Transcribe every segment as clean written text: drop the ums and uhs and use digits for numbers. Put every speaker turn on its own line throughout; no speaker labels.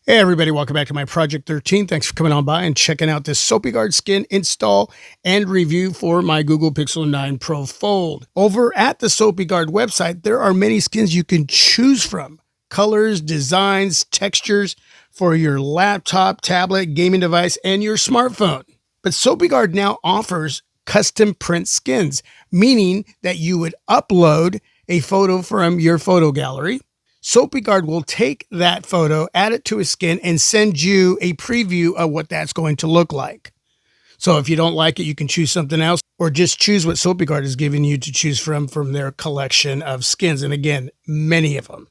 Hey everybody, welcome back to my Project 13. Thanks for coming on by and checking out this Sopiguard skin install and review for my Google Pixel 9 Pro Fold. Over at the Sopiguard website, there are many skins you can choose from. Colors, designs, textures for your laptop, tablet, gaming device, and your smartphone. But Sopiguard now offers custom print skins, meaning that you would upload a photo from your photo gallery. Sopiguard will take that photo, add it to a skin, and send you a preview of what that's going to look like. So if you don't like it, you can choose something else, or just choose what Sopiguard is giving you to choose from their collection of skins. And again, many of them.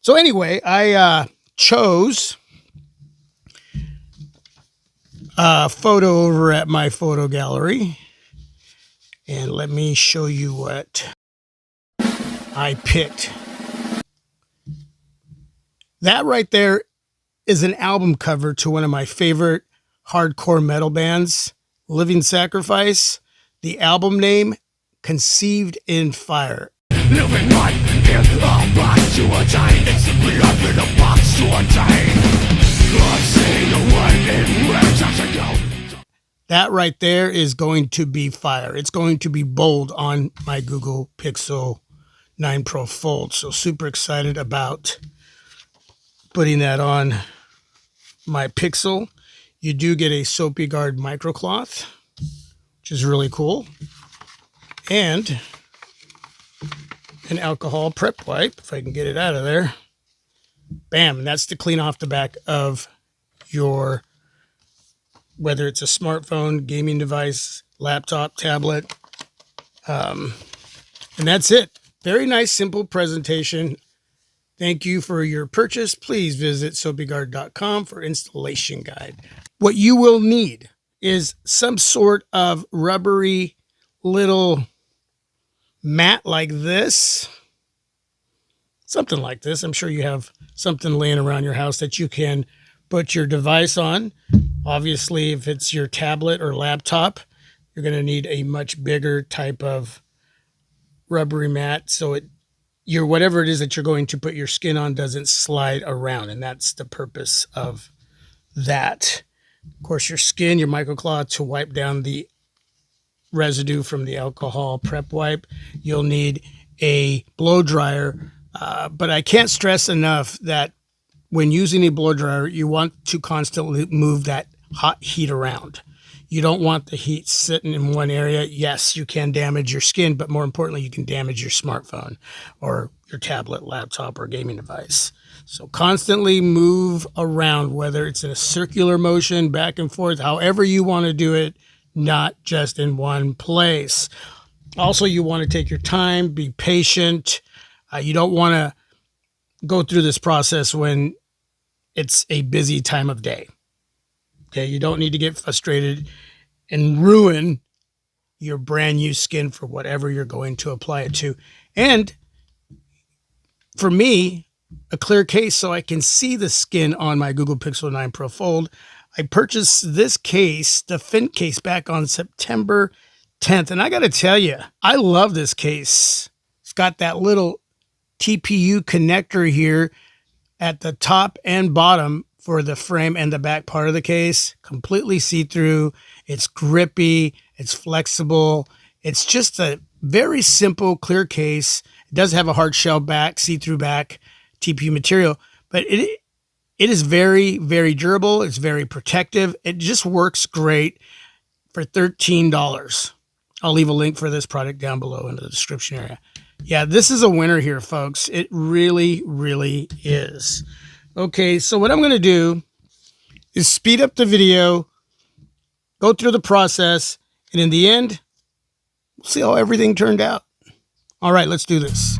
So anyway, I chose a photo over at my photo gallery. And let me show you what I picked. That right there is an album cover to one of my favorite hardcore metal bands, Living Sacrifice. The album name, Conceived in Fire.
Living life in a box to a chain. It's simply up in a box to a chain. I've seen the way in where I go.
That right there is going to be fire. It's going to be bold on my Google Pixel 9 Pro Fold. So super excited about putting that on my Pixel. You do get a Sopiguard microcloth, which is really cool. And an alcohol prep wipe, if I can get it out of there. Bam, and that's to clean off the back of your, whether it's a smartphone, gaming device, laptop, tablet. And that's it. Very nice, simple presentation. Thank you for your purchase. Please visit Sopiguard.com for installation guide. What you will need is some sort of rubbery little mat like this. Something like this. I'm sure you have something laying around your house that you can put your device on. Obviously, if it's your tablet or laptop, you're going to need a much bigger type of rubbery mat, so your whatever it is that you're going to put your skin on doesn't slide around, and that's the purpose of that. Of course, your skin, your microcloth to wipe down the residue from the alcohol prep wipe. You'll need a blow dryer, but I can't stress enough that when using a blow dryer, you want to constantly move that hot heat around. You don't want the heat sitting in one area. Yes, you can damage your skin, but more importantly, you can damage your smartphone or your tablet, laptop, or gaming device. So constantly move around, whether it's in a circular motion, back and forth, however you want to do it, not just in one place. Also, you want to take your time, be patient. You don't want to go through this process when it's a busy time of day. Okay, you don't need to get frustrated and ruin your brand new skin for whatever you're going to apply it to. And for me, a clear case so I can see the skin on my Google Pixel 9 Pro Fold. I purchased this case, the Fin case, back on September 10th. And I got to tell you, I love this case. It's got that little TPU connector here at the top and bottom for the frame and the back part of the case. Completely see-through. It's grippy. It's flexible. It's just a very simple, clear case. It does have a hard shell back, see-through back, TPU material, but it is very, very durable. It's very protective. It just works great for $13. I'll leave a link for this product down below in the description area. Yeah, this is a winner here, folks. It really, really is. Okay, so what I'm going to do is speed up the video, go through the process, and in the end, we'll see how everything turned out. All right, let's do this.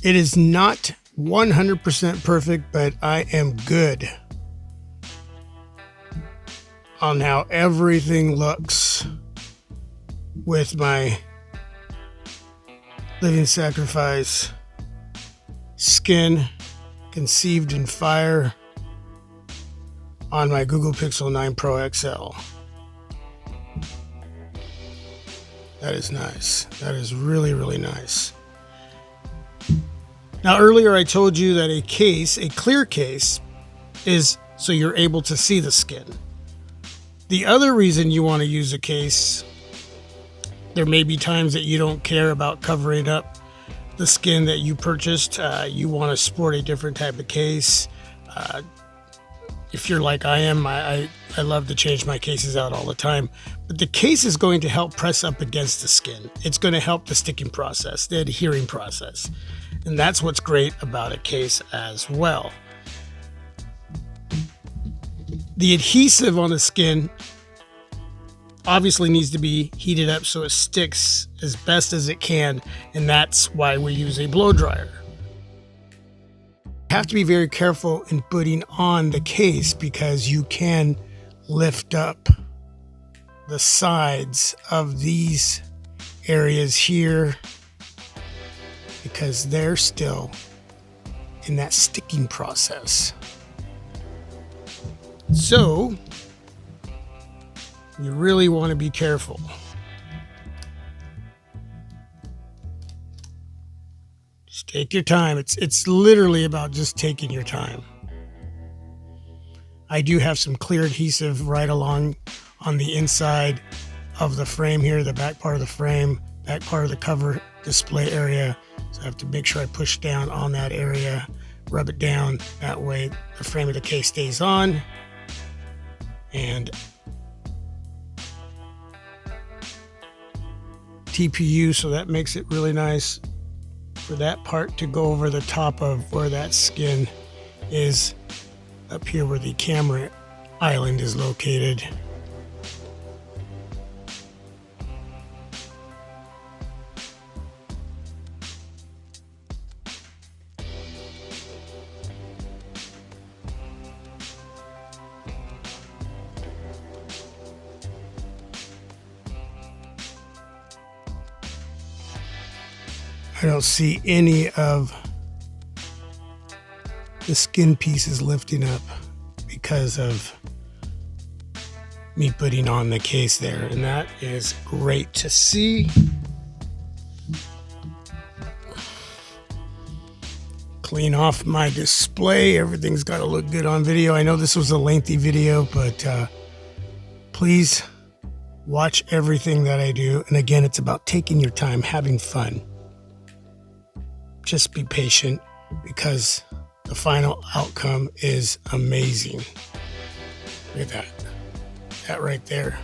It is not 100% perfect, but I am good on how everything looks with my living sacrifice skin conceived in fire on my Google Pixel 9 Pro XL. That is nice. That is really, really nice. Now, earlier I told you that a clear case, is so you're able to see the skin. The other reason you want to use a case, there may be times that you don't care about covering up the skin that you purchased. You want to sport a different type of case. If you're like I am, I love to change my cases out all the time. But the case is going to help press up against the skin. It's going to help the sticking process, the adhering process. And that's what's great about a case as well. The adhesive on the skin obviously needs to be heated up so it sticks as best as it can, and that's why we use a blow dryer. You have to be very careful in putting on the case because you can lift up the sides of these areas here because they're still in that sticking process. So you really want to be careful. Just take your time. It's literally about just taking your time. I do have some clear adhesive right along on the inside of the frame here, the back part of the frame, back part of the cover display area. So I have to make sure I push down on that area, rub it down. That way the frame of the case stays on. And TPU, so that makes it really nice for that part to go over the top of where that skin is up here where the camera island is located. I don't see any of the skin pieces lifting up because of me putting on the case there, and that is great to see. Clean off my display. Everything's got to look good on video. I know this was a lengthy video, but please watch everything that I do. And again, it's about taking your time, having fun. Just be patient because the final outcome is amazing. Look at that. That right there.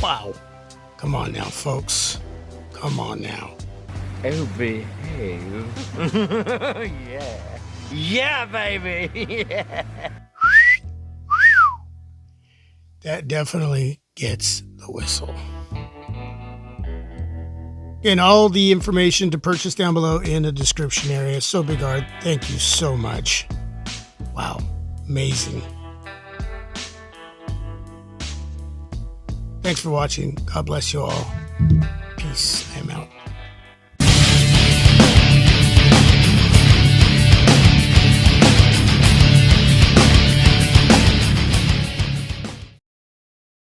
Wow. Come on now, folks. Come on now.
Oh, behave. Yeah. Yeah, baby. Yeah.
That definitely gets the whistle. And all the information to purchase down below in the description area. Sopiguard, thank you so much. Wow, amazing. Thanks for watching. God bless you all.